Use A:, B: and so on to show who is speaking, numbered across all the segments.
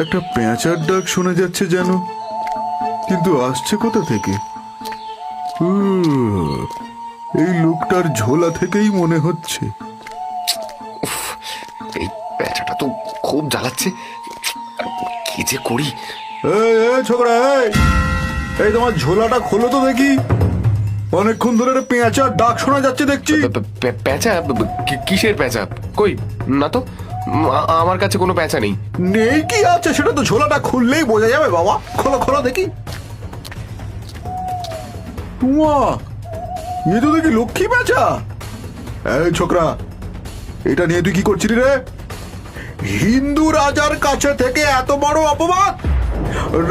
A: একটা পেঁচার ডাক শোনা যাচ্ছে যেন, কিন্তু আসছে কোথা থেকে? এই লোকটার ঝোলা থেকেই মনে হচ্ছে।
B: এই প্যাঁচাটা তো খুব জ্বালাচ্ছে, কি যে করি।
A: এই ছোকরা, এই তোমার ঝোলাটা খোলো তো দেখি। অনেকক্ষণ ধরে একটা পেঁচার ডাক শোনা যাচ্ছে দেখছি।
B: প্যাঁচা? কিসের প্যাঁচা? কই না তো, আমার কাছে কোনো প্যাঁচা নেই।
A: নেই কি আছে, সেটা তো ঝোলাটা খুললেই বোঝা যাবে বাবা। খোলো খোলো দেখি। উমা, এ তো দেখি লক্ষ্মী পেঁচা। এই ছোকরা, এটা নিয়ে তুই কি করছিলি রে? হিন্দু রাজার কাছে থেকে এত বড় অপবাদ!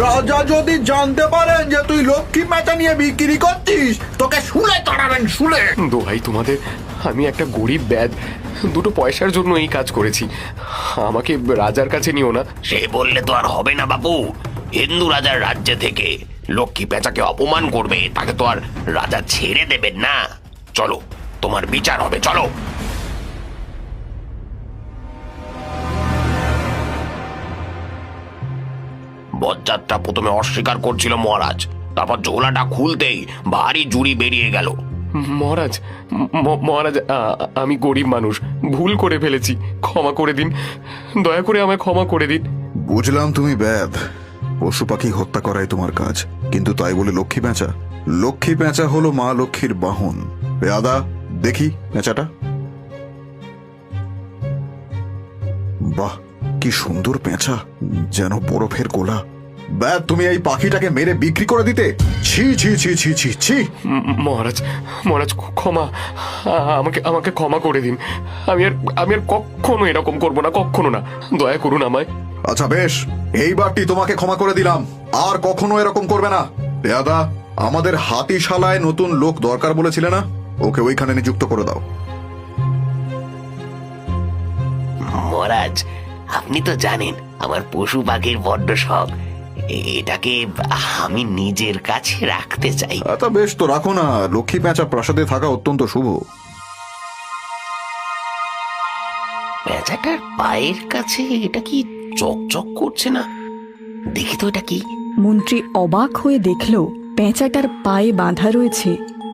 A: রাজা যদি জানতে পারেন যে তুই লক্ষ্মী পেঁচা নিয়ে বিক্রি করছিস, তোকে শুলে চড়াবেন, শুলে।
B: দোহাই তোমাদের, আমি একটা গরিব ব্যাদ, দুটো পয়সার জন্য এই কাজ করেছি, আমাকে রাজার কাছে নিও না।
C: সে বললে তো আর হবে না বাবু। হিন্দু রাজার রাজ্যে থেকে লক্ষ্মী পেঁচাকে অপমান করবে, তাকে তো আর রাজা ছেড়ে দেবেন না। চলো, তোমার বিচার হবে, চলো। বজ্জাতটা প্রথমে অস্বীকার করছিল মহারাজ, তারপর ঝোলাটা খুলতেই ভারী জুড়ি বেরিয়ে গেল।
B: মহারাজ, মহারাজ, আমি গরিব মানুষ, ভুল করে ফেলেছি, ক্ষমা করে দিন, দয়া করে আমায় ক্ষমা করে দিন।
A: বুঝলাম তুমি ব্যাধ, পশু পাখি হত্যা করাই তোমার কাজ, কিন্তু তাই বলে লক্ষ্মী পেঁচা? লক্ষ্মী পেঁচা হলো মা লক্ষ্মীর বাহন। পেয়াদা, দেখি পেঁচাটা। বাহ, কি সুন্দর পেঁচা, যেন বরফের গোলা। ব্যাধ, তুমি এই পাখিটাকে মেরে বিক্রি করে দিতে? ছি ছি ছি ছি ছি ছি।
B: মহারাজ, মহারাজ, ক্ষমা, আমাকে আমাকে ক্ষমা করে দিন। আমি আর কখনো এরকম করবো না, কখনো না, দয়া করুন আমায়।
A: আচ্ছা বেশ, এইবারটি তোমাকে ক্ষমা করে দিলাম, আর কখনো এরকম করবে না। পেয়াদা, আমাদের হাতিশালায় নতুন লোক দরকার বলেছিলে না, ওকে ওইখানে নিযুক্ত করে দাও।
C: মহারাজ, আপনি তো জানেন আমার পশু পাখির বড্ড শখ। এটাকে আমি নিজের কাছে রাখতে চাই।
A: আচ্ছা বেশ, তো রাখো না। লক্ষ্মী পেঁচা প্রাসাদে থাকা অত্যন্ত শুভ।
C: পেঁচাটার পায়ের কাছে এটা কি চকচক করছে না? দেখি তো এটা কি।
D: মন্ত্রী অবাক হয়ে দেখল পেঁচাটার পায়ে বাঁধা রয়েছে